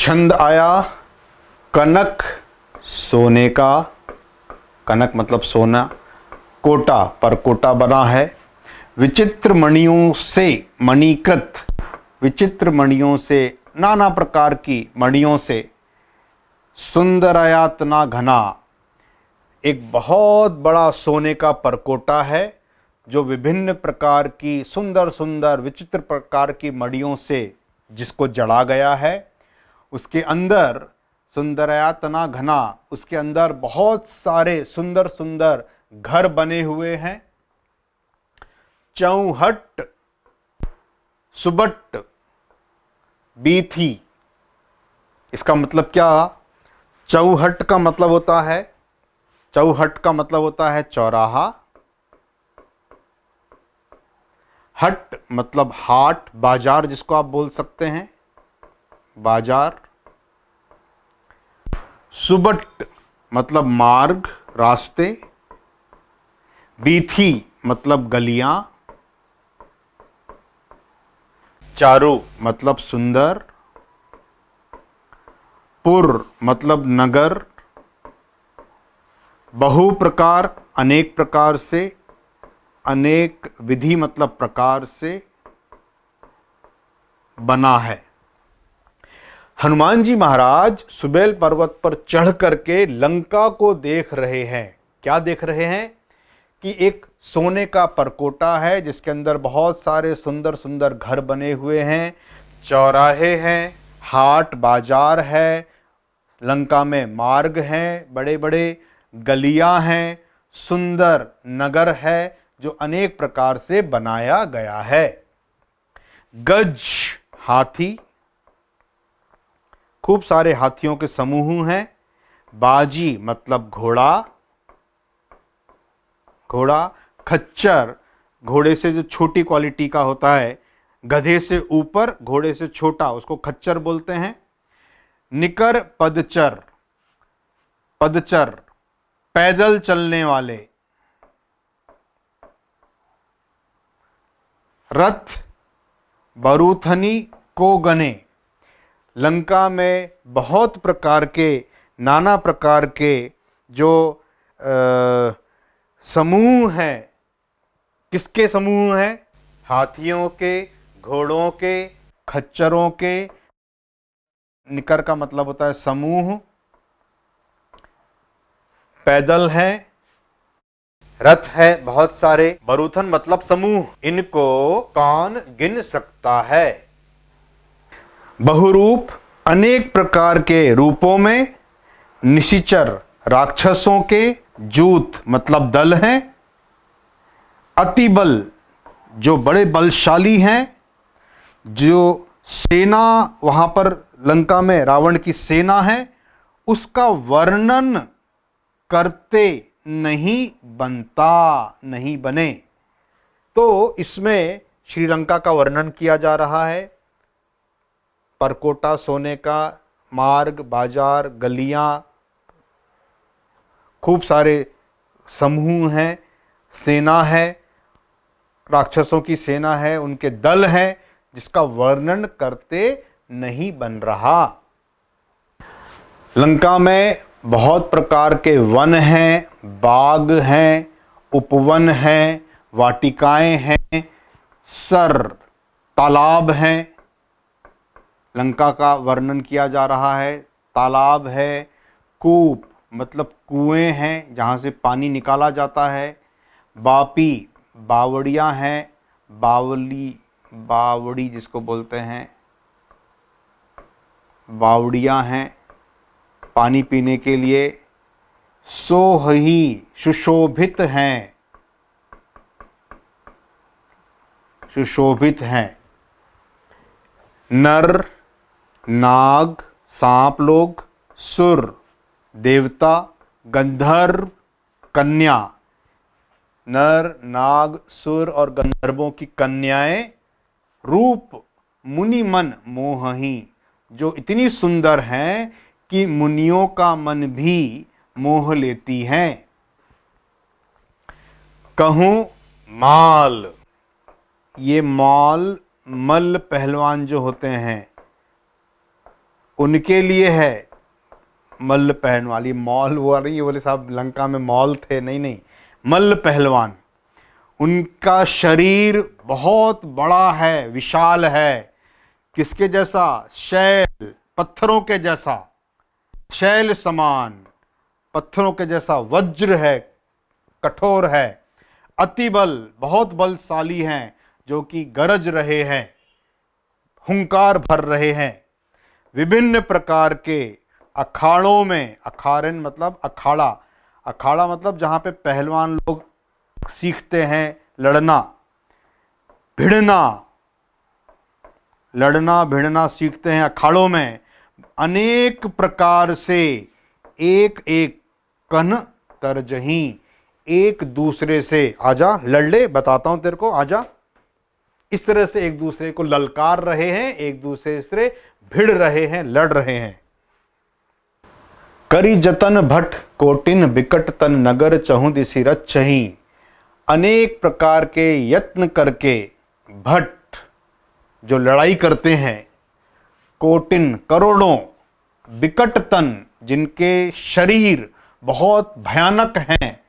छंद आया कनक सोने का, कनक मतलब सोना, कोटा पर कोटा बना है, विचित्र मणियों से मणिकृत, विचित्र मणियों से, नाना प्रकार की मणियों से, सुंदरयातना घना, एक बहुत बड़ा सोने का परकोटा है जो विभिन्न प्रकार की सुंदर सुंदर विचित्र प्रकार की मणियों से जिसको जड़ा गया है। उसके अंदर सुंदरयातना घना, उसके अंदर बहुत सारे सुंदर सुंदर घर बने हुए हैं। चौहट सुबट बीथी, इसका मतलब क्या? चौहट का मतलब होता है, चौहट का मतलब होता है चौराहा, हट मतलब हाट बाजार जिसको आप बोल सकते हैं, बाजार। सुबट मतलब मार्ग रास्ते, बीथी मतलब गलियां, चारु मतलब सुंदर, पुर मतलब नगर, बहु प्रकार अनेक प्रकार से, अनेक विधि मतलब प्रकार से बना है। हनुमान जी महाराज सुबेल पर्वत पर चढ़ करके लंका को देख रहे हैं। क्या देख रहे हैं? कि एक सोने का परकोटा है जिसके अंदर बहुत सारे सुंदर सुंदर घर बने हुए हैं, चौराहे हैं, हाट बाजार है, लंका में मार्ग हैं, बड़े बड़े गलियां हैं, सुंदर नगर है जो अनेक प्रकार से बनाया गया है। गज हाथी, खूब सारे हाथियों के समूह हैं। बाजी मतलब घोड़ा, घोड़ा। खच्चर, घोड़े से जो छोटी क्वालिटी का होता है, गधे से ऊपर घोड़े से छोटा, उसको खच्चर बोलते हैं। निकर पदचर, पदचर पैदल चलने वाले। रथ बरूथनी को गने, लंका में बहुत प्रकार के, नाना प्रकार के जो समूह हैं। किसके समूह हैं? हाथियों के, घोड़ों के, खच्चरों के। निकर का मतलब होता है समूह। पैदल है, रथ है बहुत सारे, बरूथन मतलब समूह, इनको कौन गिन सकता है? बहुरूप अनेक प्रकार के रूपों में, निशिचर राक्षसों के, जूत मतलब दल हैं, अतिबल जो बड़े बलशाली हैं, जो सेना वहां पर लंका में रावण की सेना है उसका वर्णन करते नहीं बनता, नहीं बने। तो इसमें श्रीलंका का वर्णन किया जा रहा है। परकोटा सोने का, मार्ग बाजार गलियां, खूब सारे समूह हैं, सेना है, राक्षसों की सेना है, उनके दल हैं जिसका वर्णन करते नहीं बन रहा। लंका में बहुत प्रकार के वन हैं, बाग हैं, उपवन हैं, वाटिकाएं हैं, सर तालाब हैं। लंका का वर्णन किया जा रहा है। तालाब है, कूप मतलब कुएं हैं जहाँ से पानी निकाला जाता है, बापी बावड़ियाँ हैं, बावली बावड़ी जिसको बोलते हैं, बावड़ियाँ हैं पानी पीने के लिए, सोहही सुशोभित हैं, सुशोभित हैं। नर नाग सांप लोग, सुर देवता, गंधर्व कन्या। नर नाग सुर और गंधर्वों की कन्याएं, रूप मुनि मन मोहही, जो इतनी सुंदर हैं कि मुनियों का मन भी मोह लेती हैं। कहूं माल, ये माल मल्ल पहलवान जो होते हैं, उनके लिए है मल्ल पहलवान वाली मॉल वो नहीं, ये बोले साहब लंका में मॉल थे, नहीं नहीं, मल्ल पहलवान। उनका शरीर बहुत बड़ा है, विशाल है, किसके जैसा? शैल, पत्थरों के जैसा, शैल समान, पत्थरों के जैसा वज्र है, कठोर है, अति बल, बहुत बलशाली हैं, जो कि गरज रहे हैं, हुंकार भर रहे हैं। विभिन्न प्रकार के अखाड़ों में, अखाड़न मतलब अखाड़ा, अखाड़ा मतलब जहां पे पहलवान लोग सीखते हैं लड़ना, भिड़ना, लड़ना भिड़ना सीखते हैं अखाड़ों में, अनेक प्रकार से एक एक कन तरजही, एक दूसरे से, आजा लड़ ले, बताता हूं तेरे को, आजा, इस तरह से एक दूसरे को ललकार रहे हैं, एक दूसरे से भिड़ रहे हैं, लड़ रहे हैं। करी जतन भट कोटिन बिकट तन नगर चहु दिशि रचहि, अनेक प्रकार के यत्न करके भट जो लड़ाई करते हैं, कोटिन करोड़ों, बिकट तन जिनके शरीर बहुत भयानक हैं,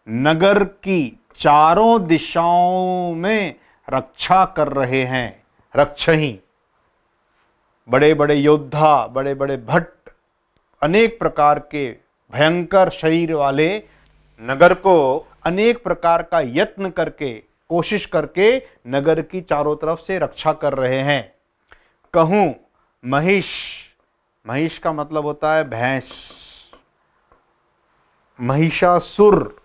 नगर की चारों दिशाओं में रक्षा कर रहे हैं, रक्षही, बड़े बड़े योद्धा, बड़े बड़े भट्ट, अनेक प्रकार के भयंकर शरीर वाले नगर को अनेक प्रकार का यत्न करके, कोशिश करके नगर की चारों तरफ से रक्षा कर रहे हैं। कहूं महिष, महिष का मतलब होता है भैंस, महिषासुर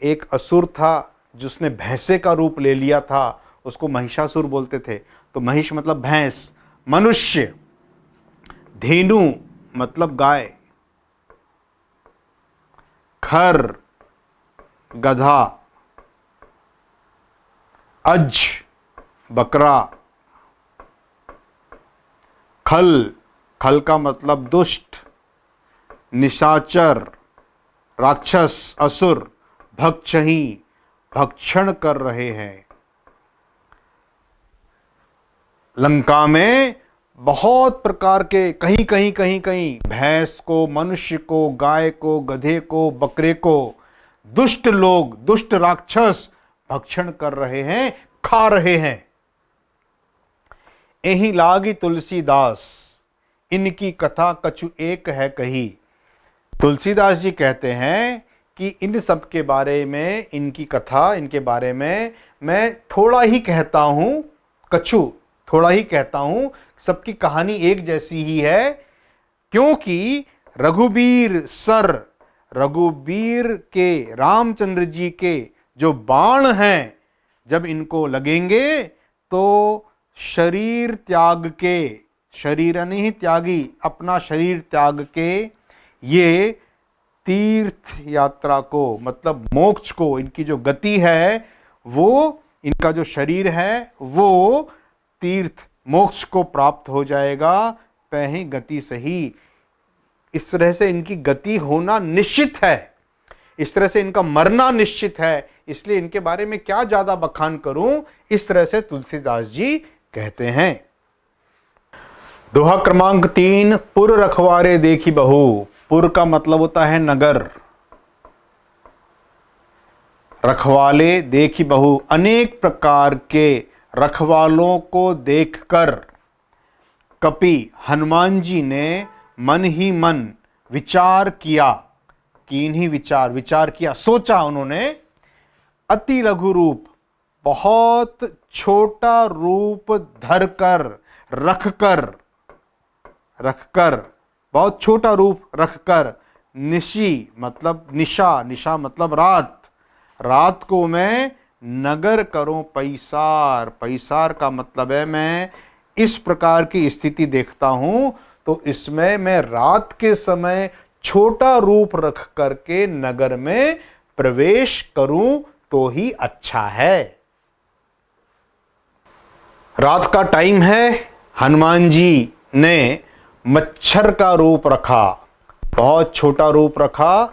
एक असुर था जिसने भैंसे का रूप ले लिया था, उसको महिषासुर बोलते थे। तो महिष मतलब भैंस, मनुष्य, धेनु मतलब गाय, खर गधा, अज बकरा, खल, खल का मतलब दुष्ट, निशाचर, राक्षस, असुर, भक्षही, भक्षण कर रहे हैं। लंका में बहुत प्रकार के, कहीं कहीं कहीं कहीं भैंस को, मनुष्य को, गाय को, गधे को, बकरे को दुष्ट लोग, दुष्ट राक्षस भक्षण कर रहे हैं, खा रहे हैं। एहि लागी तुलसीदास, इनकी कथा कछु एक है कही। तुलसीदास जी कहते हैं कि इन सब के बारे में, इनकी कथा, इनके बारे में मैं थोड़ा ही कहता हूं, कछु थोड़ा ही कहता हूं, सबकी कहानी एक जैसी ही है, क्योंकि रघुबीर सर, रघुबीर के, रामचंद्र जी के जो बाण हैं, जब इनको लगेंगे तो शरीर त्याग के, शरीर नहीं त्यागी, अपना शरीर त्याग के ये तीर्थ यात्रा को, मतलब मोक्ष को, इनकी जो गति है वो, इनका जो शरीर है वो तीर्थ मोक्ष को प्राप्त हो जाएगा, पहली गति सही। इस तरह से इनकी गति होना निश्चित है, इस तरह से इनका मरना निश्चित है, इसलिए इनके बारे में क्या ज्यादा बखान करूं, इस तरह से तुलसीदास जी कहते हैं। दोहा क्रमांक 3, पुर रखवारे देखी बहू। पुर का मतलब होता है नगर, रखवाले देखी बहू, अनेक प्रकार के रखवालों को देखकर कपि हनुमान जी ने मन ही मन विचार किया, कीन ही विचार, विचार किया, सोचा उन्होंने, अति लघु रूप, बहुत छोटा रूप धरकर, रखकर, रखकर, बहुत छोटा रूप रखकर, निशी मतलब निशा, निशा मतलब रात, रात को मैं नगर करूं पैसार, पैसार का मतलब है मैं इस प्रकार की स्थिति देखता हूं, तो इसमें मैं रात के समय छोटा रूप रख करके नगर में प्रवेश करूं तो ही अच्छा है। रात का टाइम है, हनुमान जी ने मच्छर का रूप रखा, बहुत छोटा रूप रखा।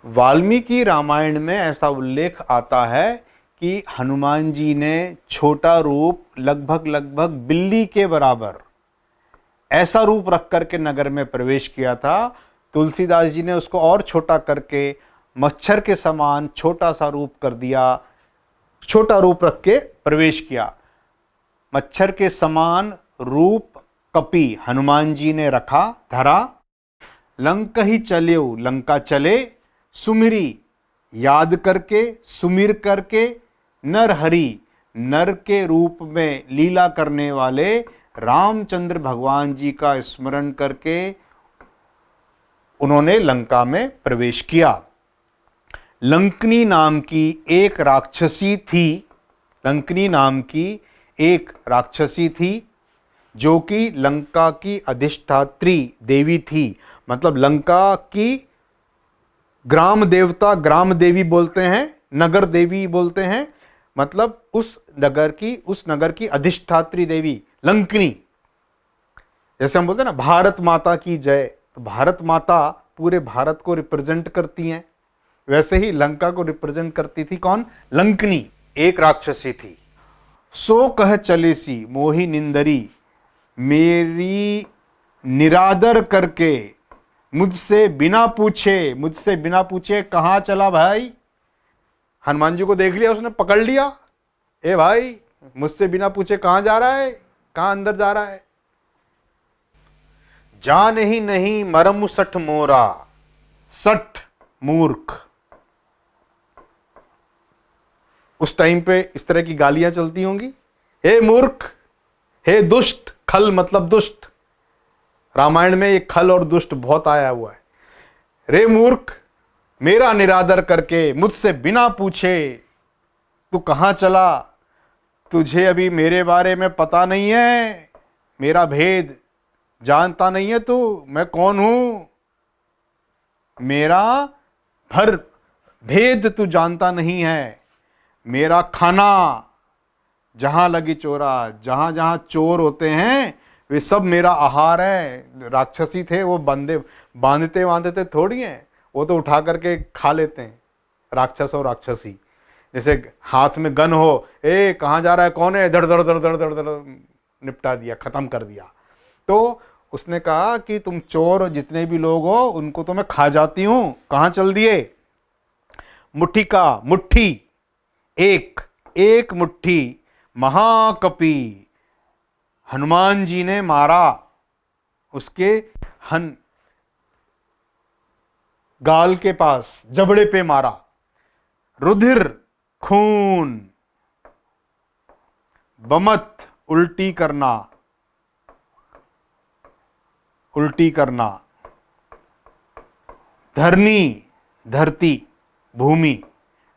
वाल्मीकि रामायण में ऐसा उल्लेख आता है कि हनुमान जी ने छोटा रूप लगभग लगभग बिल्ली के बराबर, ऐसा रूप रख करके नगर में प्रवेश किया था। तुलसीदास जी ने उसको और छोटा करके मच्छर के समान छोटा सा रूप कर दिया, छोटा रूप रख के प्रवेश किया। मच्छर के समान रूप कपि हनुमान जी ने रखा, धरा। लंक ही चल्यो, लंका चले। सुमिरी, याद करके, सुमिर करके। नर हरि, नर के रूप में लीला करने वाले रामचंद्र भगवान जी का स्मरण करके उन्होंने लंका में प्रवेश किया। लंकनी नाम की एक राक्षसी थी, लंकनी नाम की एक राक्षसी थी जो कि लंका की अधिष्ठात्री देवी थी। मतलब लंका की ग्राम देवता, ग्राम देवी बोलते हैं, नगर देवी बोलते हैं। मतलब उस नगर की अधिष्ठात्री देवी लंकनी। जैसे हम बोलते हैं ना भारत माता की जय, तो भारत माता पूरे भारत को रिप्रेजेंट करती हैं, वैसे ही लंका को रिप्रेजेंट करती थी कौन? लंकनी, एक राक्षसी थी। सो कह चले सी मोही निंदरी, मेरी निरादर करके मुझसे बिना पूछे कहां चला भाई? हनुमान जी को देख लिया उसने, पकड़ लिया, ए भाई मुझसे बिना पूछे कहां जा रहा है, कहां अंदर जा रहा है? जान ही नहीं मरम सठ मोरा, सठ मूर्ख। उस टाइम पे इस तरह की गालियां चलती होंगी, हे मूर्ख, हे दुष्ट। खल मतलब दुष्ट, रामायण में ये खल और दुष्ट बहुत आया हुआ है। रे मूर्ख, मेरा निरादर करके मुझसे बिना पूछे तू कहां चला? तुझे अभी मेरे बारे में पता नहीं है, मेरा भेद जानता नहीं है तू, मैं कौन हूं, मेरा भर भेद तू जानता नहीं है। मेरा खाना जहां लगी चोरा, जहां जहां चोर होते हैं वे सब मेरा आहार है। राक्षसी थे वो, बांधते थोड़ी हैं, वो तो उठा करके खा लेते हैं, राक्षस और राक्षसी। जैसे हाथ में गन हो, ए कहां जा रहा है, कौन है, धड़ धड़ धड़ धड़ धड़ धड़, निपटा दिया, खत्म कर दिया। तो उसने कहा कि तुम चोर जितने भी लोग हो उनको तो मैं खा जाती हूं, कहां चल दिए? मुट्ठी का, मुट्ठी, एक मुट्ठी महाकपि हनुमान जी ने मारा, उसके गाल के पास, जबड़े पे मारा। रुधिर, खून, बमत, उल्टी करना, धरनी, धरती, भूमि,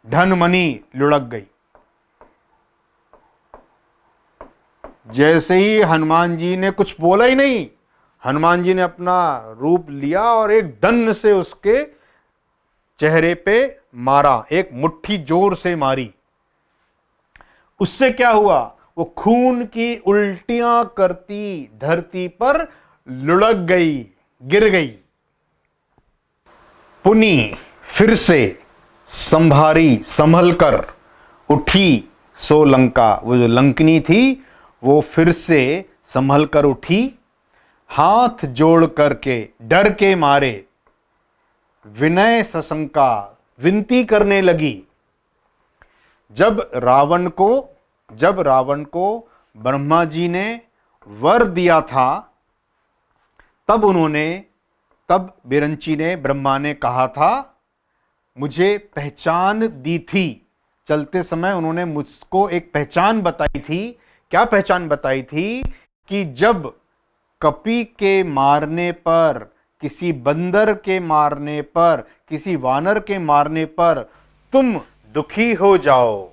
धन मनी लुढ़क गई। जैसे ही हनुमान जी ने कुछ बोला ही नहीं, हनुमान जी ने अपना रूप लिया और एक दंड से उसके चेहरे पे मारा, एक मुट्ठी जोर से मारी। उससे क्या हुआ? वो खून की उल्टियां करती धरती पर लुढ़क गई, गिर गई। पुनी, फिर से संभारी, संभल कर उठी सो लंका। वो जो लंकनी थी वो फिर से संभल कर उठी, हाथ जोड़ करके डर के मारे विनय सशंका विनती करने लगी। जब रावण को ब्रह्मा जी ने वर दिया था, तब बिरंची ने, ब्रह्मा ने कहा था, मुझे पहचान दी थी। चलते समय उन्होंने मुझको एक पहचान बताई थी। क्या पहचान बताई थी? कि जब कपि के मारने पर, किसी बंदर के मारने पर, किसी वानर के मारने पर तुम दुखी हो जाओ,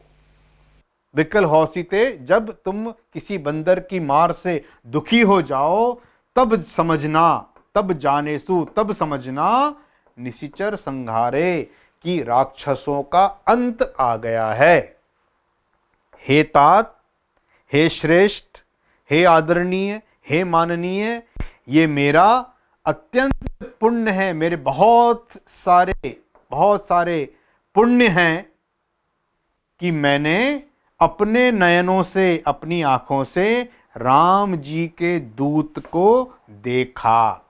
विकल हौसीते, जब तुम किसी बंदर की मार से दुखी हो जाओ, तब समझना, तब जानेसु, तब समझना, निशिचर संघारे, कि राक्षसों का अंत आ गया है। हे तात, हे श्रेष्ठ, हे आदरणीय, हे माननीय, ये मेरा अत्यंत पुण्य है, मेरे बहुत सारे पुण्य हैं कि मैंने अपने नयनों से, अपनी आंखों से राम जी के दूत को देखा,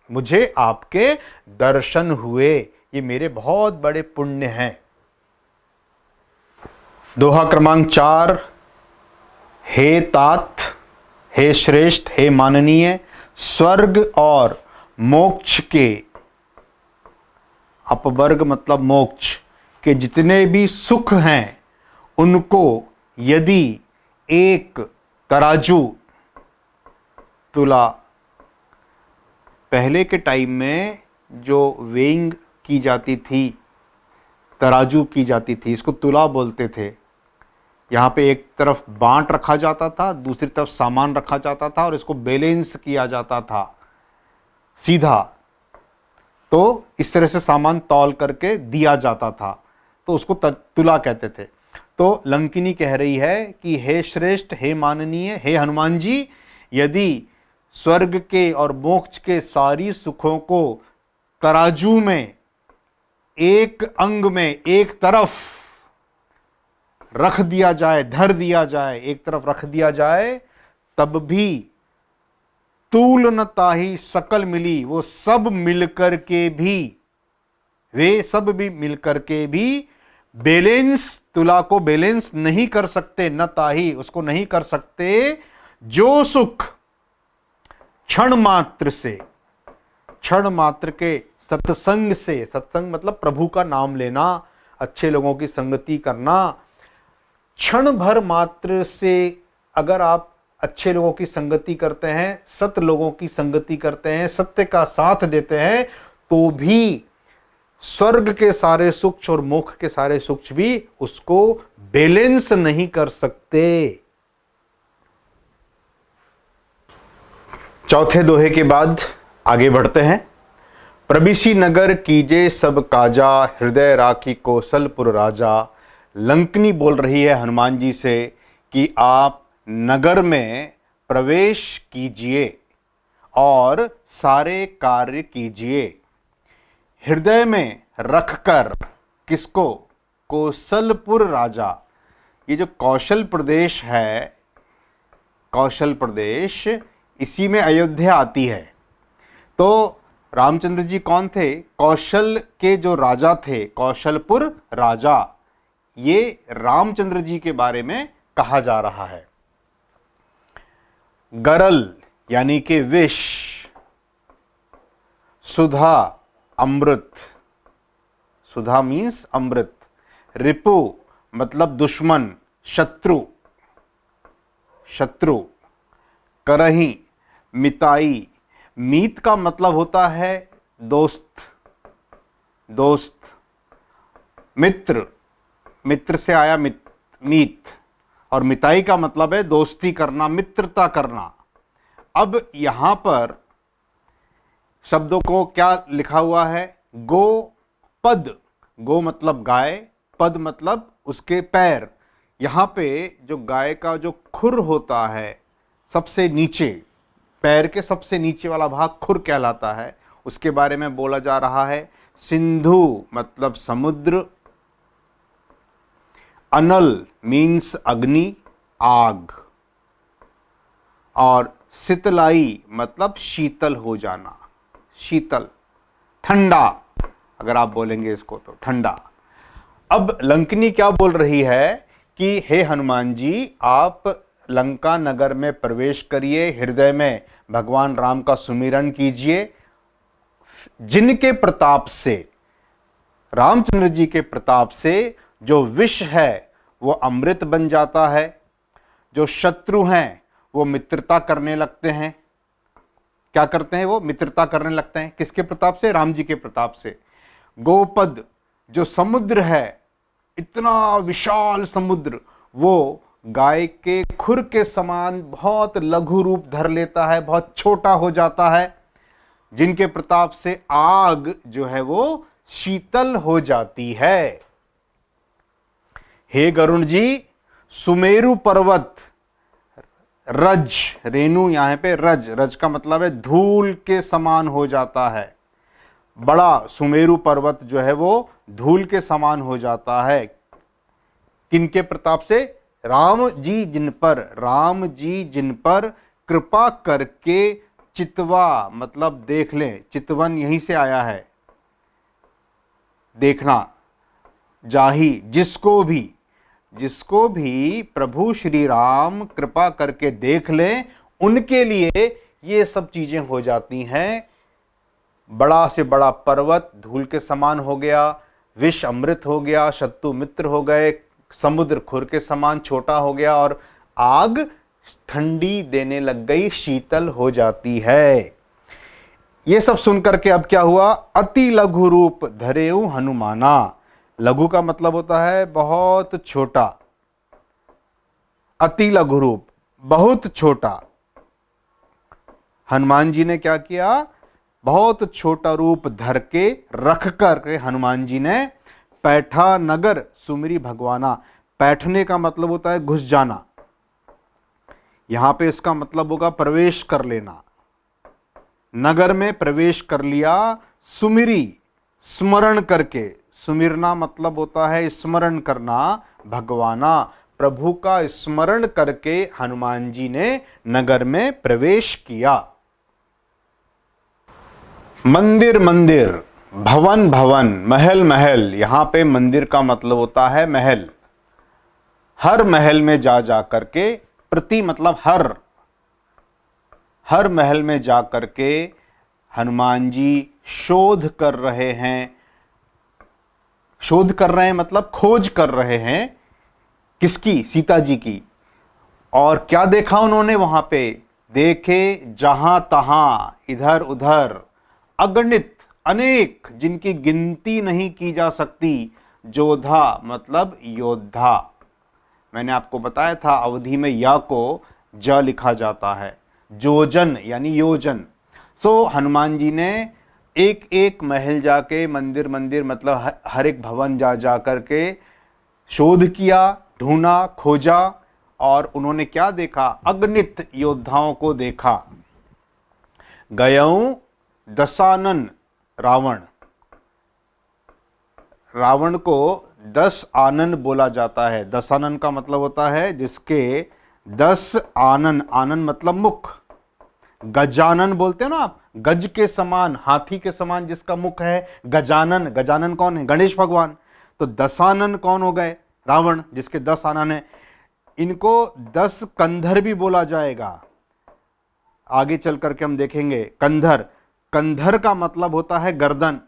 मुझे आपके दर्शन हुए, ये मेरे बहुत बड़े पुण्य हैं। दोहा क्रमांक 4, हे तात, हे श्रेष्ठ, हे माननीय, स्वर्ग और मोक्ष के, अपवर्ग मतलब मोक्ष के जितने भी सुख हैं, उनको यदि एक तराजू, तुला, पहले के टाइम में जो वेइंग की जाती थी, तराजू की जाती थी, इसको तुला बोलते थे। यहाँ पे एक तरफ बांट रखा जाता था, दूसरी तरफ सामान रखा जाता था और इसको बैलेंस किया जाता था सीधा, तो इस तरह से सामान तौल करके दिया जाता था, तो उसको तुला कहते थे। तो लंकिनी कह रही है कि हे श्रेष्ठ, हे माननीय, हे हनुमान जी, यदि स्वर्ग के और मोक्ष के सारी सुखों को तराजू में, एक अंग में, एक तरफ रख दिया जाए, धर दिया जाए, एक तरफ रख दिया जाए, तब भी तूल न ताहि सकल मिली, वो सब मिलकर के भी, वे सब भी मिलकर के भी बैलेंस, तुला को बैलेंस नहीं कर सकते, न ताहि, उसको नहीं कर सकते, जो सुख क्षण मात्र से, क्षण मात्र के सत्संग से, सत्संग मतलब प्रभु का नाम लेना, अच्छे लोगों की संगति करना, क्षण भर मात्र से अगर आप अच्छे लोगों की संगति करते हैं, सत्य लोगों की संगति करते हैं, सत्य का साथ देते हैं, तो भी स्वर्ग के सारे सुख और मोक्ष के सारे सुख भी उसको बैलेंस नहीं कर सकते। चौथे दोहे के बाद आगे बढ़ते हैं। प्रबिसी नगर कीजे सब काजा, हृदय राखी कौशलपुर राजा। लंकनी बोल रही है हनुमान जी से कि आप नगर में प्रवेश कीजिए और सारे कार्य कीजिए, हृदय में रखकर, किसको? कौशलपुर राजा। ये जो कौशल प्रदेश है, कौशल प्रदेश, इसी में अयोध्या आती है। तो रामचंद्र जी कौन थे? कौशल के जो राजा थे, कौशलपुर राजा, ये रामचंद्र जी के बारे में कहा जा रहा है। गरल यानी कि विष, सुधा अमृत, सुधा मीन्स अमृत, रिपु मतलब दुश्मन, शत्रु, शत्रु, करही मिताई, मीत का मतलब होता है दोस्त, दोस्त, मित्र, मित्र से आया मीत, और मिताई का मतलब है दोस्ती करना, मित्रता करना। अब यहां पर शब्दों को क्या लिखा हुआ है? गो पद, गो मतलब गाय, पद मतलब उसके पैर। यहां पे जो गाय का जो खुर होता है, सबसे नीचे, पैर के सबसे नीचे वाला भाग खुर कहलाता है, उसके बारे में बोला जा रहा है। सिंधु मतलब समुद्र, अनल मीन्स अग्नि, आग, और शीतलाई मतलब शीतल हो जाना, शीतल, ठंडा, अगर आप बोलेंगे इसको तो ठंडा। अब लंकनी क्या बोल रही है कि हे हनुमान जी, आप लंका नगर में प्रवेश करिए, हृदय में भगवान राम का सुमिरन कीजिए, जिनके प्रताप से, रामचंद्र जी के प्रताप से जो विष है वो अमृत बन जाता है, जो शत्रु हैं वो मित्रता करने लगते हैं। क्या करते हैं? वो मित्रता करने लगते हैं। किसके प्रताप से? राम जी के प्रताप से। गोपद, जो समुद्र है, इतना विशाल समुद्र, वो गाय के खुर के समान बहुत लघु रूप धर लेता है, बहुत छोटा हो जाता है, जिनके प्रताप से आग जो है वो शीतल हो जाती है। हे गरुण जी, सुमेरु पर्वत, रज, रेणु यहां पे रज, रज का मतलब है धूल के समान हो जाता है। बड़ा सुमेरु पर्वत जो है वो धूल के समान हो जाता है। किनके प्रताप से? राम जी जिन पर कृपा करके चितवा, मतलब देख लें, चितवन यहीं से आया है, देखना, जाहि, जिसको भी प्रभु श्री राम कृपा करके देख लें, उनके लिए ये सब चीजें हो जाती हैं। बड़ा से बड़ा पर्वत धूल के समान हो गया, विष अमृत हो गया, शत्रु मित्र हो गए, समुद्र खुर के समान छोटा हो गया, और आग ठंडी देने लग गई, शीतल हो जाती है। ये सब सुनकर के अब क्या हुआ? अति लघु रूप धरेऊ हनुमाना। लघु का मतलब होता है बहुत छोटा, अति लघु रूप बहुत छोटा। हनुमान जी ने क्या किया? बहुत छोटा रूप धर के रख कर के हनुमान जी ने पैठा नगर सुमिरी भगवाना। पैठने का मतलब होता है घुस जाना, यहां पे इसका मतलब होगा प्रवेश कर लेना। नगर में प्रवेश कर लिया, सुमिरी स्मरण करके, सुमिरना मतलब होता है स्मरण करना, भगवाना प्रभु का स्मरण करके हनुमान जी ने नगर में प्रवेश किया। मंदिर मंदिर, भवन भवन, महल महल, यहां पे मंदिर का मतलब होता है महल। हर महल में जा करके, प्रति मतलब हर महल में जा करके हनुमान जी शोध कर रहे हैं। शोध कर रहे हैं मतलब खोज कर रहे हैं, किसकी? सीता जी की। और क्या देखा उन्होंने वहां पे? देखे जहां तहां, इधर उधर, अगणित, अनेक, जिनकी गिनती नहीं की जा सकती, जोधा मतलब योद्धा। मैंने आपको बताया था अवधि में या को ज लिखा जाता है, जोजन यानी योजन। तो हनुमान जी ने एक एक महल जाके, मंदिर मंदिर मतलब हर एक भवन जा करके शोध किया, ढूंढा, खोजा, और उन्होंने क्या देखा? अगणित योद्धाओं को देखा। गयऊ दशानन रावण, रावण को 10 आनन बोला जाता है। दशानन का मतलब होता है जिसके 10 आनन, आनन मतलब मुख। गजानन बोलते हैं ना आप, गज के समान, हाथी के समान जिसका मुख है, गजानन। गजानन कौन है? गणेश भगवान। तो दशानन कौन हो गए? रावण, जिसके 10 आनन है। इनको 10 कंधर भी बोला जाएगा, आगे चल करके हम देखेंगे। कंधर, कंधर का मतलब होता है गर्दन।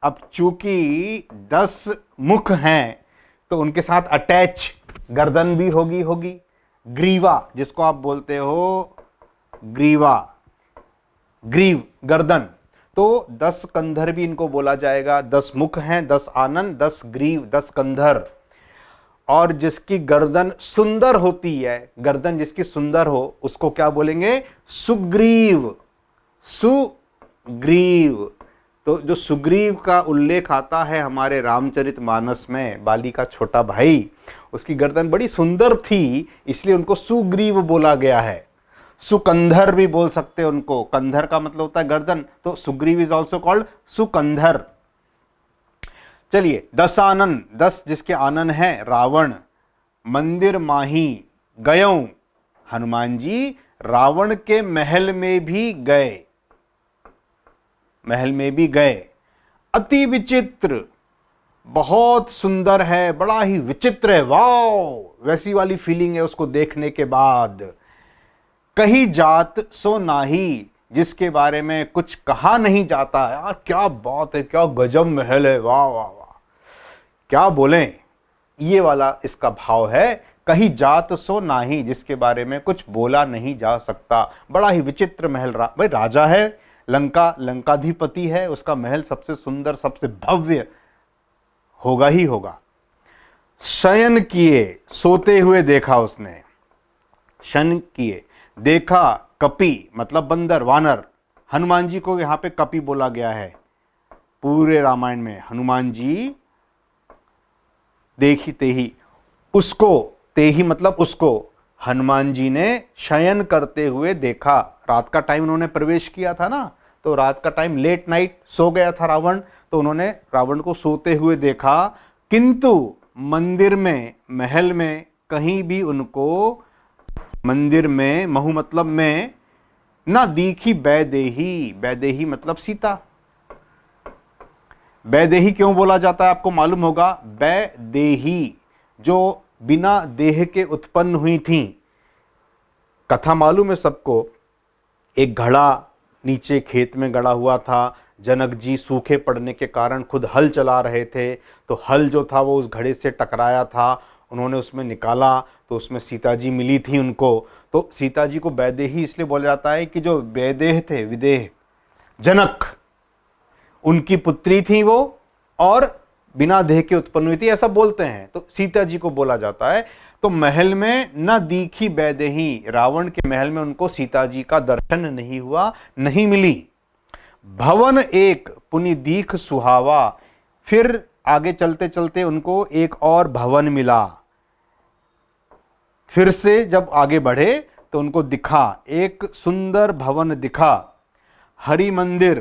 अब चूंकि 10 मुख हैं तो उनके साथ अटैच गर्दन भी होगी। ग्रीवा, जिसको आप बोलते हो ग्रीवा, ग्रीव गर्दन, तो 10 कंधर भी इनको बोला जाएगा। 10 मुख हैं, 10 आनन, 10 ग्रीव, 10 कंधर। और जिसकी गर्दन सुंदर होती है, गर्दन जिसकी सुंदर हो, उसको क्या बोलेंगे? सुग्रीव। सुग्रीव। तो जो सुग्रीव का उल्लेख आता है हमारे रामचरितमानस में, बाली का छोटा भाई, उसकी गर्दन बड़ी सुंदर थी, इसलिए उनको सुग्रीव बोला गया है। सुकंधर भी बोल सकते हैं उनको, कंधर का मतलब होता है गर्दन, तो सुग्रीव इज ऑल्सो कॉल्ड सुकंधर। चलिए, 10 आनन, 10 जिसके आनन है रावण। मंदिर माही गयऊ, हनुमान जी रावण के महल में भी गए, महल में भी गए। अति विचित्र, बहुत सुंदर है, बड़ा ही विचित्र है, वाव, वैसी वाली फीलिंग है उसको देखने के बाद। कही जात सो नाही, जिसके बारे में कुछ कहा नहीं जाता। यार क्या बात है, क्या गजब महल है, वाह वाह वाह, क्या बोलें। ये वाला इसका भाव है, कही जात सो नाही, जिसके बारे में कुछ बोला नहीं जा सकता। बड़ा ही विचित्र महल। भाई राजा है, लंकाधिपति है, उसका महल सबसे सुंदर, सबसे भव्य होगा ही होगा। शयन किए, सोते हुए देखा उसने। शयन किए, देखा, कपि मतलब बंदर, वानर। हनुमान जी को यहां पे कपि बोला गया है पूरे रामायण में। हनुमान जी देखी तेही, उसको, तेही मतलब उसको, हनुमान जी ने शयन करते हुए देखा। रात का टाइम उन्होंने प्रवेश किया था ना, तो रात का टाइम, लेट नाइट सो गया था रावण, तो उन्होंने रावण को सोते हुए देखा। किंतु मंदिर में, महल में कहीं भी उनको मंदिर में, महु मतलब में, ना दीखी वैदेही। वैदेही मतलब सीता। वैदेही क्यों बोला जाता है आपको मालूम होगा। वैदेही जो बिना देह के उत्पन्न हुई थी। कथा मालूम है सबको। एक घड़ा नीचे खेत में गड़ा हुआ था। जनक जी सूखे पड़ने के कारण खुद हल चला रहे थे, तो हल जो था वो उस घड़े से टकराया था। उन्होंने उसमें निकाला तो उसमें सीता जी मिली थी उनको। तो सीता जी को वैदेही इसलिए बोला जाता है कि जो वैदेह थे, विदेह जनक, उनकी पुत्री थी वो, और बिना देह के उत्पन्न हुई थी, ऐसा बोलते हैं। तो सीता जी को बोला जाता है। तो महल में न दीखी वैदेही, रावण के महल में उनको सीता जी का दर्शन नहीं हुआ, नहीं मिली। भवन एक पुनि दीख सुहावा, फिर आगे चलते चलते उनको एक और भवन मिला। फिर से जब आगे बढ़े तो उनको दिखा, एक सुंदर भवन दिखा। हरि मंदिर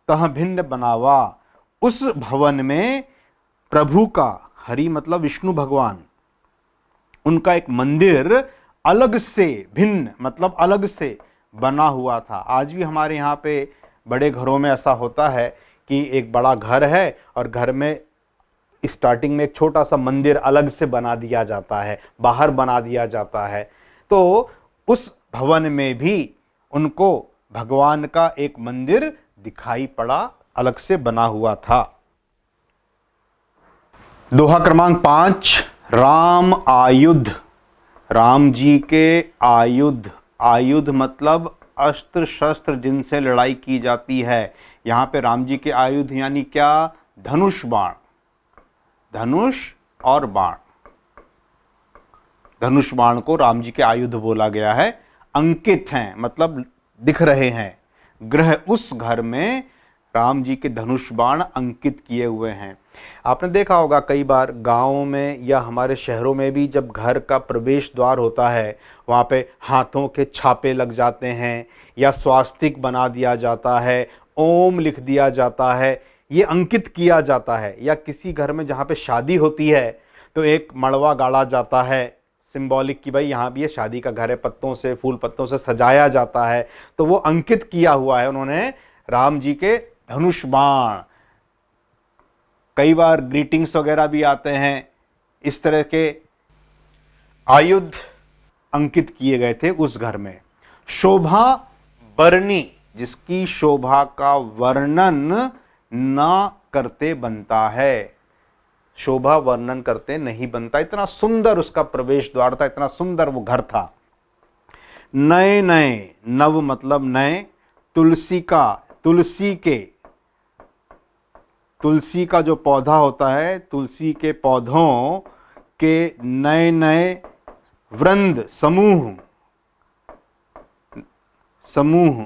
तह भिन्न बनावा, उस भवन में प्रभु का, हरि मतलब विष्णु भगवान, उनका एक मंदिर अलग से, भिन्न मतलब अलग से बना हुआ था। आज भी हमारे यहाँ पे बड़े घरों में ऐसा होता है कि एक बड़ा घर है और घर में स्टार्टिंग में एक छोटा सा मंदिर अलग से बना दिया जाता है, बाहर बना दिया जाता है। तो उस भवन में भी उनको भगवान का एक मंदिर दिखाई पड़ा, अलग से बना हुआ था। दोहा क्रमांक 5, राम आयुध। राम जी के आयुध। आयुध मतलब अस्त्र शस्त्र जिनसे लड़ाई की जाती है। यहां पे राम जी के आयुध यानी क्या? धनुष बाण। धनुष और बाण। धनुष बाण को राम जी के आयुध बोला गया है। अंकित हैं मतलब दिख रहे हैं। ग्रह, उस घर में राम जी के धनुष बाण अंकित किए हुए हैं। आपने देखा होगा कई बार गाँव में या हमारे शहरों में भी जब घर का प्रवेश द्वार होता है, वहाँ पे हाथों के छापे लग जाते हैं या स्वास्तिक बना दिया जाता है, ओम लिख दिया जाता है, ये अंकित किया जाता है। या किसी घर में जहाँ पे शादी होती है तो एक मड़वा गाड़ा जाता है, सिंबॉलिक कि भाई यहाँ भी ये शादी का घर है, पत्तों से, फूल पत्तों से सजाया जाता है। तो वो अंकित किया हुआ है उन्होंने राम जी के धनुष बाण। कई बार ग्रीटिंग्स वगैरह भी आते हैं, इस तरह के आयुध अंकित किए गए थे उस घर में। शोभा वर्णी, जिसकी शोभा का वर्णन ना करते बनता है। शोभा वर्णन करते नहीं बनता। इतना सुंदर उसका प्रवेश द्वार था, इतना सुंदर वो घर था। नए नए, नव मतलब नए, तुलसी का, तुलसी के, तुलसी का जो पौधा होता है, तुलसी के पौधों के नए नए वृंद, समूह, समूह,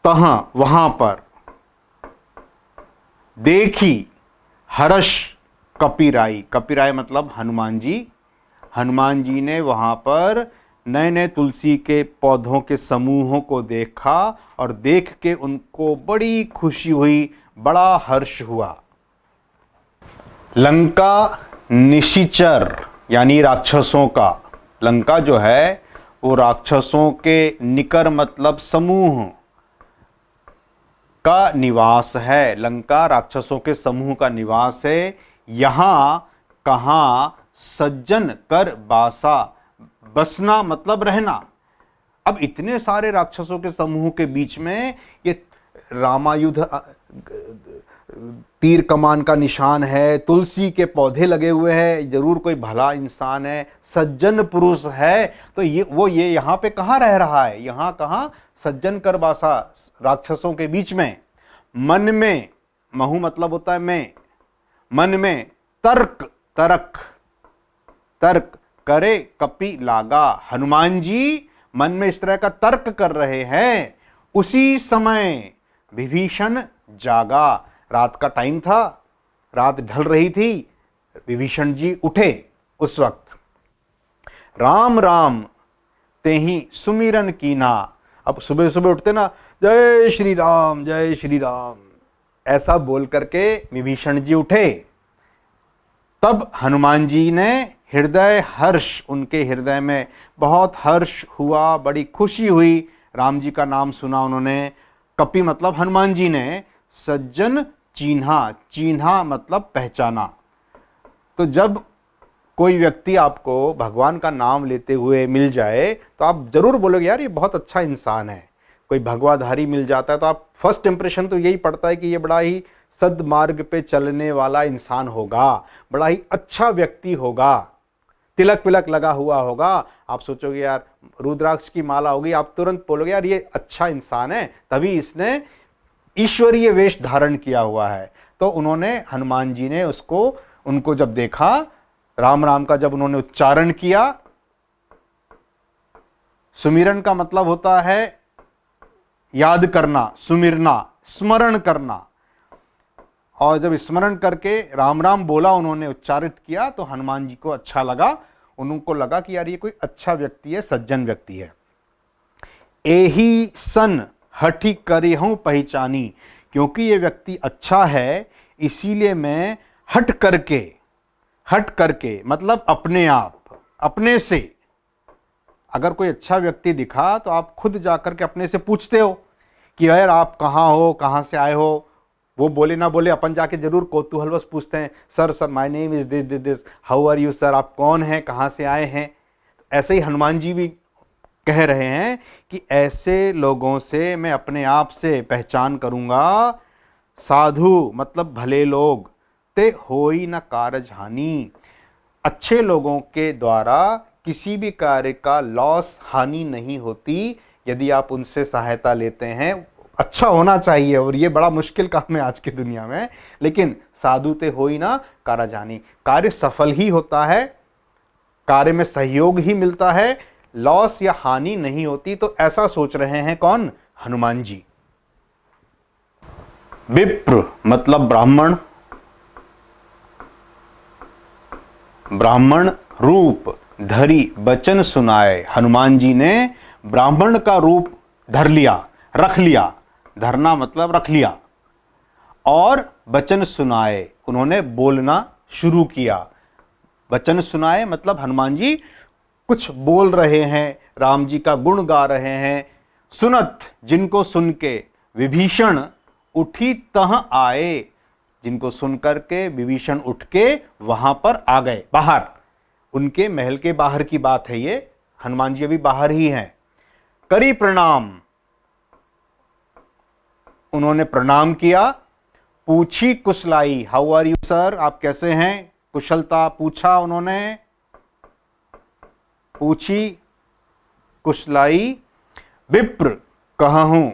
तहाँ वहां पर देखी हर्ष कपिराई। कपिराई मतलब हनुमान जी। हनुमान जी ने वहां पर नए नए तुलसी के पौधों के समूहों को देखा और देख के उनको बड़ी खुशी हुई, बड़ा हर्ष हुआ। लंका निशिचर यानी राक्षसों का, लंका जो है वो राक्षसों के निकर मतलब समूह का निवास है। लंका राक्षसों के समूह का निवास है। यहां कहां सज्जन कर बासा, बसना मतलब रहना। अब इतने सारे राक्षसों के समूह के बीच में ये रामायुध, तीर कमान का निशान है, तुलसी के पौधे लगे हुए हैं, जरूर कोई भला इंसान है, सज्जन पुरुष है। तो ये यहाँ पे कहाँ रह रहा है? यहाँ कहाँ? सज्जन कर बासा, राक्षसों के बीच में। मन में, महु मतलब होता है मैं, मन में तर्क, तरक, तर्क करे कपि लागा। हनुमान जी मन में इस तरह का तर्क कर रहे हैं। उसी समय विभीषण जागा। रात का टाइम था, रात ढल रही थी, विभीषण जी उठे उस वक्त। राम राम तेहि सुमिरन कीना। अब सुबह सुबह उठते ना, जय श्री राम, जय श्री राम, ऐसा बोल करके विभीषण जी उठे। तब हनुमान जी ने हृदय हर्ष, उनके हृदय में बहुत हर्ष हुआ, बड़ी खुशी हुई। राम जी का नाम सुना उन्होंने। कपि मतलब हनुमान जी ने, सज्जन चिन्हा, चिन्हा मतलब पहचाना। तो जब कोई व्यक्ति आपको भगवान का नाम लेते हुए मिल जाए तो आप जरूर बोलोगे यार ये बहुत अच्छा इंसान है। कोई भगवाधारी मिल जाता है तो आप फर्स्ट इंप्रेशन तो यही पड़ता है कि ये बड़ा ही सद्मार्ग पे चलने वाला इंसान होगा, बड़ा ही अच्छा व्यक्ति होगा, तिलक विलक लगा हुआ होगा। आप सोचोगे यार रुद्राक्ष की माला होगी, आप तुरंत बोलोगे यार ये अच्छा इंसान है, तभी इसने ईश्वरीय वेश धारण किया हुआ है। तो उन्होंने, हनुमान जी ने उनको जब देखा, राम राम का जब उन्होंने उच्चारण किया, सुमिरन का मतलब होता है याद करना, सुमिरना, स्मरण करना। और जब स्मरण करके राम राम बोला, उन्होंने उच्चारित किया, तो हनुमान जी को अच्छा लगा। उनको लगा कि यार ये कोई अच्छा व्यक्ति है, सज्जन व्यक्ति है। एही सन हठी करिहूं पहचानी, क्योंकि ये व्यक्ति अच्छा है इसीलिए मैं हट करके मतलब अपने आप, अपने से। अगर कोई अच्छा व्यक्ति दिखा तो आप खुद जाकर के अपने से पूछते हो कि यार आप कहाँ हो, कहाँ से आए हो। वो बोले ना बोले, अपन जाके जरूर कौतूहलवश पूछते हैं, sir my name is this this this, how are you sir, आप कौन हैं, कहाँ से आए हैं। ऐसे ही हनुमान जी भी कह रहे हैं कि ऐसे लोगों से मैं अपने आप से पहचान करूंगा। साधु मतलब भले लोग, ते होई न कारज हानि, अच्छे लोगों के द्वारा किसी भी कार्य का लॉस, हानि नहीं होती। यदि आप उनसे सहायता लेते हैं, अच्छा होना चाहिए, और ये बड़ा मुश्किल काम है आज की दुनिया में, लेकिन साधु ते होई ना कारज हानि, कार्य सफल ही होता है, कार्य में सहयोग ही मिलता है, लॉस या हानि नहीं होती। तो ऐसा सोच रहे हैं कौन? हनुमान जी। विप्र मतलब ब्राह्मण, ब्राह्मण रूप धरी बचन सुनाए, हनुमान जी ने ब्राह्मण का रूप धर लिया, रख लिया। धरना मतलब रख लिया। और वचन सुनाए, उन्होंने बोलना शुरू किया। वचन सुनाए मतलब हनुमान जी कुछ बोल रहे हैं, राम जी का गुण गा रहे हैं। सुनत, जिनको सुन के विभीषण उठी तह आए, जिनको सुनकर के विभीषण उठ के वहां पर आ गए, बाहर, उनके महल के बाहर की बात है ये। हनुमान जी अभी बाहर ही हैं। करी प्रणाम, उन्होंने प्रणाम किया। पूछी कुशलाई, हाउ आर यू सर, आप कैसे हैं, कुशलता पूछा उन्होंने। पूछी कुशलाई। विप्र कहूं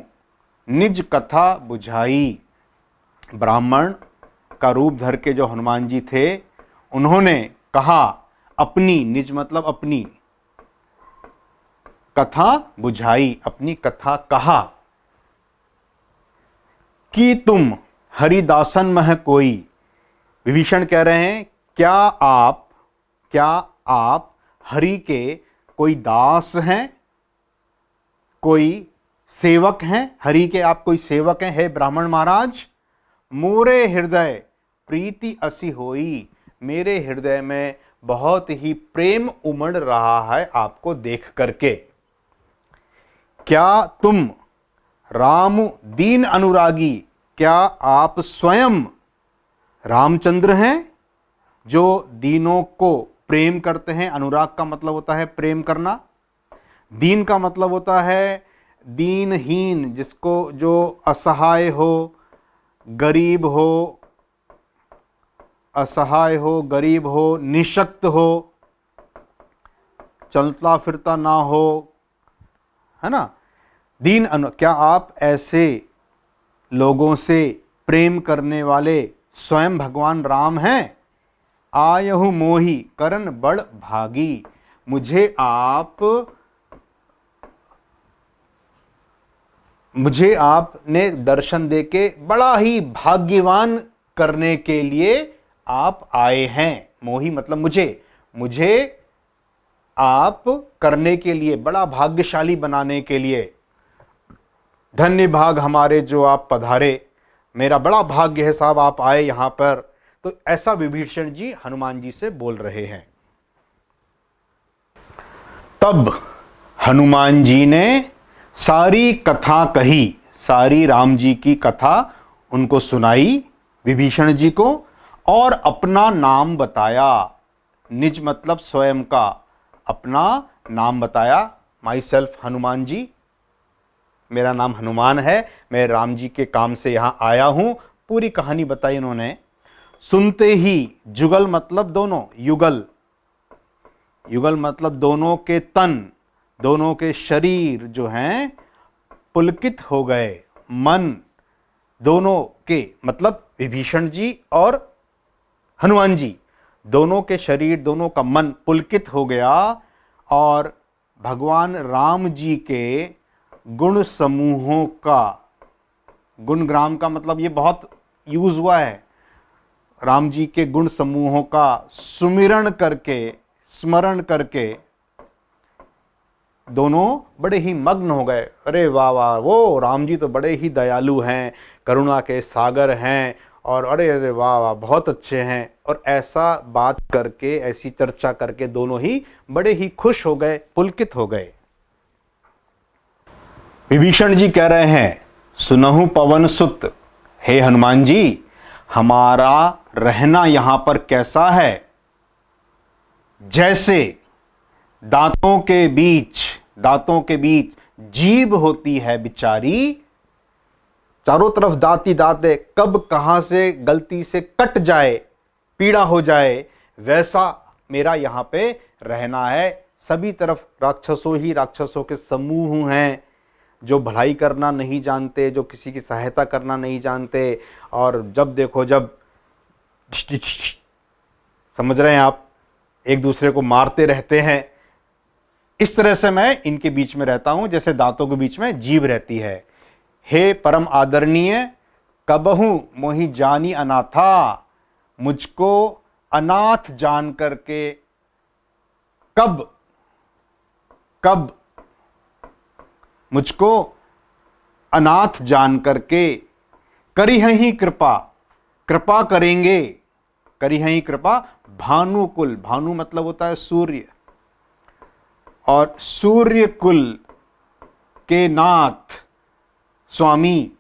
निज कथा बुझाई, ब्राह्मण का रूप धर के जो हनुमान जी थे, उन्होंने कहा अपनी, निज मतलब अपनी, कथा बुझाई, अपनी कथा कहा। कि तुम हरिदासन मह कोई, विभीषण कह रहे हैं क्या आप हरि के कोई दास हैं, कोई सेवक हैं, हरि के आप कोई सेवक हैं, हे ब्राह्मण महाराज। मोरे हृदय प्रीति असी होई, मेरे हृदय में बहुत ही प्रेम उमड़ रहा है आपको देख करके। क्या तुम राम दीन अनुरागी, क्या आप स्वयं रामचंद्र हैं जो दीनों को प्रेम करते हैं। अनुराग का मतलब होता है प्रेम करना। दीन का मतलब होता है दीनहीन, जिसको, जो असहाय हो, गरीब हो, असहाय हो, गरीब हो, निशक्त हो, चलता फिरता ना हो, है ना। क्या आप ऐसे लोगों से प्रेम करने वाले स्वयं भगवान राम हैं। आयहु मोही करन बड़ भागी, मुझे आपने दर्शन देके बड़ा ही भाग्यवान करने के लिए आप आए हैं। मोही मतलब मुझे आप करने के लिए, बड़ा भाग्यशाली बनाने के लिए। धन्य भाग हमारे जो आप पधारे, मेरा बड़ा भाग्य है साहब आप आए यहां पर। तो ऐसा विभीषण जी हनुमान जी से बोल रहे हैं। तब हनुमान जी ने सारी कथा कही, सारी राम जी की कथा उनको सुनाई विभीषण जी को, और अपना नाम बताया। निज मतलब स्वयं का, अपना नाम बताया। माई सेल्फ हनुमान जी, मेरा नाम हनुमान है, मैं राम जी के काम से यहां आया हूं। पूरी कहानी बताई इन्होंने। सुनते ही, जुगल मतलब दोनों, युगल, युगल मतलब दोनों के तन, दोनों के शरीर जो हैं पुलकित हो गए। मन, दोनों के मतलब विभीषण जी और हनुमान जी, दोनों के शरीर, दोनों का मन पुलकित हो गया। और भगवान राम जी के गुण समूहों का, गुणग्राम का मतलब ये बहुत यूज हुआ है, राम जी के गुण समूहों का सुमिरण करके, स्मरण करके दोनों बड़े ही मग्न हो गए। अरे वाह वाह, वो राम जी तो बड़े ही दयालु हैं, करुणा के सागर हैं, और अरे अरे वाह वाह बहुत अच्छे हैं। और ऐसा बात करके, ऐसी चर्चा करके दोनों ही बड़े ही खुश हो गए, पुलकित हो गए। विभीषण जी कह रहे हैं, सुनहु पवन सुत, हे हनुमान जी, हमारा रहना यहां पर कैसा है? जैसे दांतों के बीच जीभ होती है बिचारी, चारों तरफ दांत ही दांत है, कब कहां से गलती से कट जाए, पीड़ा हो जाए, वैसा मेरा यहां पे रहना है। सभी तरफ राक्षसों के समूह हैं, जो भलाई करना नहीं जानते, जो किसी की सहायता करना नहीं जानते, और जब देखो जब समझ रहे हैं आप, एक दूसरे को मारते रहते हैं। इस तरह से मैं इनके बीच में रहता हूं, जैसे दांतों के बीच में जीभ रहती है। हे परम आदरणीय, कबहू मोहि जानी अनाथा, मुझको अनाथ जान करके कब मुझको अनाथ जान करके करिहहि कृपा करेंगे, करिहहि कृपा भानुकुल, भानु मतलब होता है सूर्य, और सूर्य कुल के नाथ स्वामी,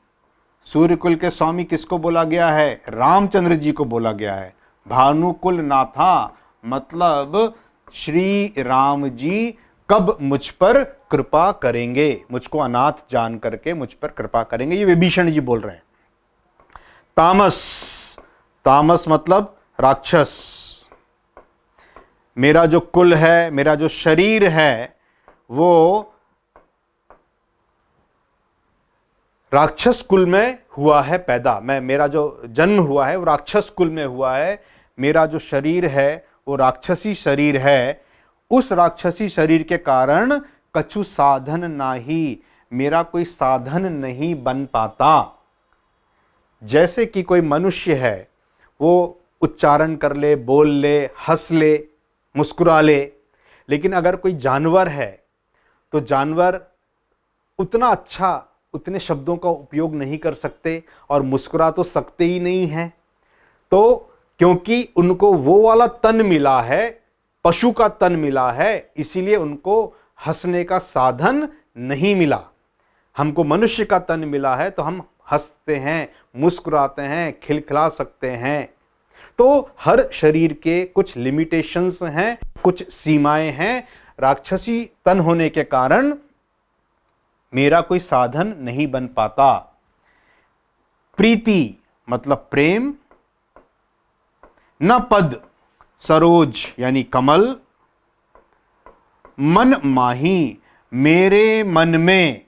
सूर्य कुल के स्वामी किसको बोला गया है? रामचंद्र जी को बोला गया है। भानुकुल नाथा मतलब श्री राम जी कब मुझ पर कृपा करेंगे, मुझको अनाथ जान करके मुझ पर कृपा करेंगे। ये विभीषण जी बोल रहे हैं। तामस मतलब राक्षस। मेरा जो कुल है, मेरा जो शरीर है, वो राक्षस कुल में हुआ है पैदा। मेरा जो जन्म हुआ है वो राक्षस कुल में हुआ है। मेरा जो शरीर है वो राक्षसी शरीर है। उस राक्षसी शरीर के कारण कछु साधन नाही, मेरा कोई साधन नहीं बन पाता। जैसे कि कोई मनुष्य है, वो उच्चारण कर ले, बोल ले, हंस ले, मुस्कुरा ले, लेकिन अगर कोई जानवर है तो जानवर उतना अच्छा, उतने शब्दों का उपयोग नहीं कर सकते और मुस्कुरा तो सकते ही नहीं हैं। तो क्योंकि उनको वो वाला तन मिला है, पशु का तन मिला है, इसीलिए उनको हंसने का साधन नहीं मिला। हमको मनुष्य का तन मिला है तो हम हंसते हैं, मुस्कुराते हैं, खिलखिला सकते हैं। तो हर शरीर के कुछ लिमिटेशंस हैं, कुछ सीमाएं हैं। राक्षसी तन होने के कारण मेरा कोई साधन नहीं बन पाता। प्रीति मतलब प्रेम, न पद सरोज यानी कमल, मन माही मेरे मन में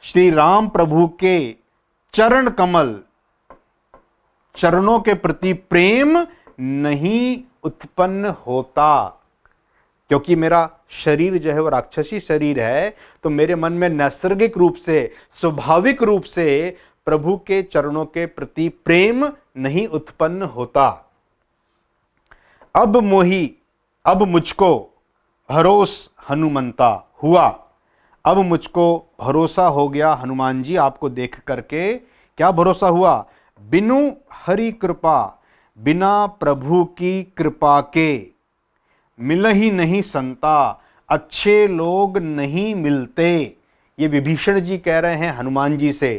श्री राम प्रभु के चरण कमल, चरणों के प्रति प्रेम नहीं उत्पन्न होता। क्योंकि मेरा शरीर जो है वो राक्षसी शरीर है, तो मेरे मन में नैसर्गिक रूप से, स्वाभाविक रूप से प्रभु के चरणों के प्रति प्रेम नहीं उत्पन्न होता। अब मुझको भरोस हनुमंता हुआ, अब मुझको भरोसा हो गया हनुमान जी आपको देख करके। क्या भरोसा हुआ? बिनु हरि कृपा, बिना प्रभु की कृपा के मिल ही नहीं संता, अच्छे लोग नहीं मिलते। ये विभीषण जी कह रहे हैं हनुमान जी से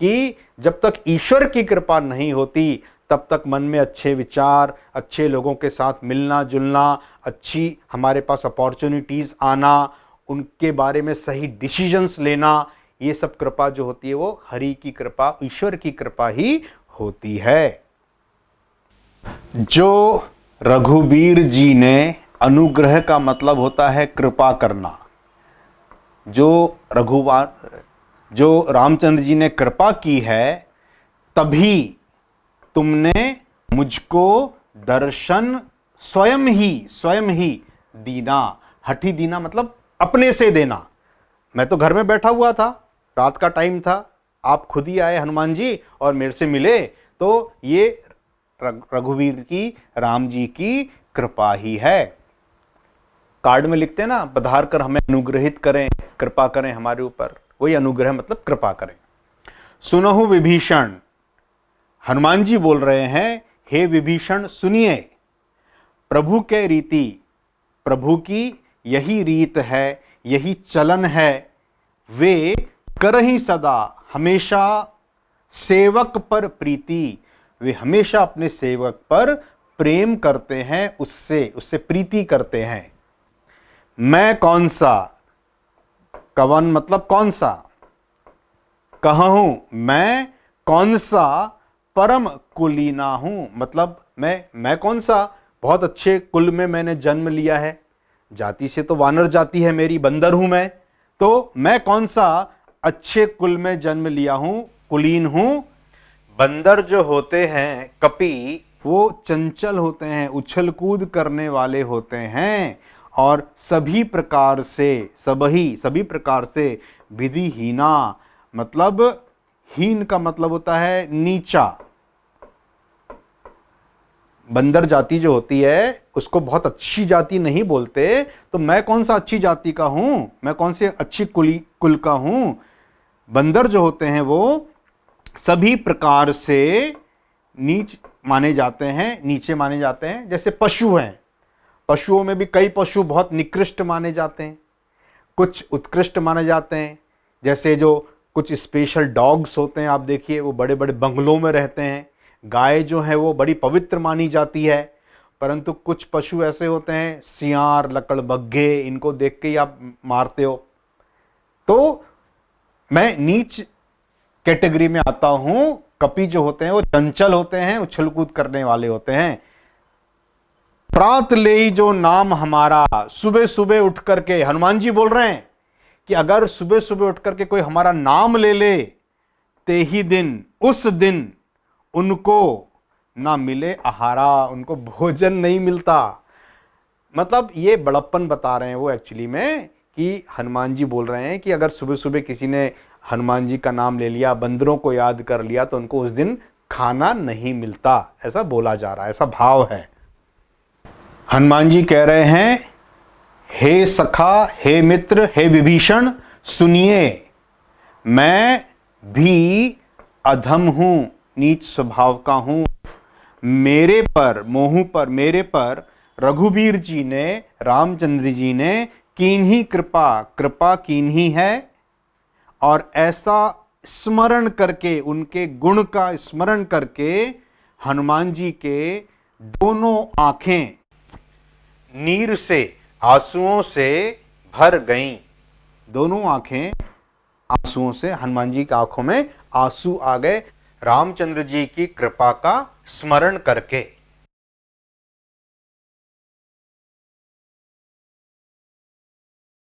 कि जब तक ईश्वर की कृपा नहीं होती तब तक मन में अच्छे विचार, अच्छे लोगों के साथ मिलना जुलना, अच्छी हमारे पास अपॉर्चुनिटीज आना, उनके बारे में सही डिसीजंस लेना, ये सब कृपा जो होती है वो हरि की कृपा, ईश्वर की कृपा ही होती है। जो रघुवीर जी ने, अनुग्रह का मतलब होता है कृपा करना, जो रामचंद्र जी ने कृपा की है, तभी तुमने मुझको दर्शन स्वयं ही दीना। हठी दीना मतलब अपने से देना। मैं तो घर में बैठा हुआ था, रात का टाइम था, आप खुद ही आए हनुमान जी और मेरे से मिले, तो ये रघुवीर की, राम जी की कृपा ही है। कार्ड में लिखते हैं ना, पधार कर हमें अनुग्रहित करें, कृपा करें हमारे ऊपर, वही अनुग्रह मतलब कृपा करें। सुनहु विभीषण, हनुमान जी बोल रहे हैं, हे विभीषण सुनिए, प्रभु के रीति, प्रभु की यही रीत है, यही चलन है, वे करहि सदा हमेशा सेवक पर प्रीति, वे हमेशा अपने सेवक पर प्रेम करते हैं, उससे प्रीति करते हैं। मैं कौन सा, कवन मतलब कौन सा, कहूं मैं कौन सा परम कुलीना हूं, मतलब मैं कौन सा बहुत अच्छे कुल में मैंने जन्म लिया है। जाति से तो वानर जाति है मेरी, बंदर हूं मैं, तो मैं कौन सा अच्छे कुल में जन्म लिया हूं, कुलीन हूं। बंदर जो होते हैं कपि, वो चंचल होते हैं, उछल कूद करने वाले होते हैं, और सभी प्रकार से विधिहीना, मतलब हीन का मतलब होता है नीचा। बंदर जाति जो होती है उसको बहुत अच्छी जाति नहीं बोलते, तो मैं कौन सा अच्छी जाति का हूं, मैं कौन से अच्छी कुल का हूं। बंदर जो होते हैं वो सभी प्रकार से नीच माने जाते हैं, नीचे माने जाते हैं। जैसे पशु हैं, पशुओं में भी कई पशु बहुत निकृष्ट माने जाते हैं, कुछ उत्कृष्ट माने जाते हैं। जैसे जो कुछ स्पेशल डॉग्स होते हैं, आप देखिए वो बड़े बड़े बंगलों में रहते हैं। गाय जो है वो बड़ी पवित्र मानी जाती है, परंतु कुछ पशु ऐसे होते हैं, सियार, लकड़बग्घे, इनको देख के ही आप मारते हो। तो मैं नीच कैटेगरी में आता हूं। कपि जो होते हैं वो चंचल होते हैं, उछल कूद करने वाले होते हैं। प्रात ले जो नाम हमारा, सुबह सुबह उठ करके, हनुमान जी बोल रहे हैं कि अगर सुबह सुबह उठ करके कोई हमारा नाम ले ले, ते ही दिन, उस दिन उनको ना मिले आहारा, उनको भोजन नहीं मिलता। मतलब ये बड़प्पन बता रहे हैं वो एक्चुअली में, कि हनुमान जी बोल रहे हैं कि अगर सुबह सुबह किसी ने हनुमान जी का नाम ले लिया, बंदरों को याद कर लिया, तो उनको उस दिन खाना नहीं मिलता, ऐसा बोला जा रहा है, ऐसा भाव है। हनुमान जी कह रहे हैं, हे सखा, हे मित्र, हे विभीषण सुनिए, मैं भी अधम हूं, नीच स्वभाव का हूं। मेरे पर, मोहू पर, मेरे पर रघुवीर जी ने, रामचंद्र जी ने कीन्ही कृपा कीन्ही है, और ऐसा स्मरण करके, उनके गुण का स्मरण करके हनुमान जी के दोनों आंखें नीर से, आंसुओं से भर गईं। दोनों आंखें आंसुओं से, हनुमान जी की आंखों में आंसू आ गए रामचंद्र जी की कृपा का स्मरण करके।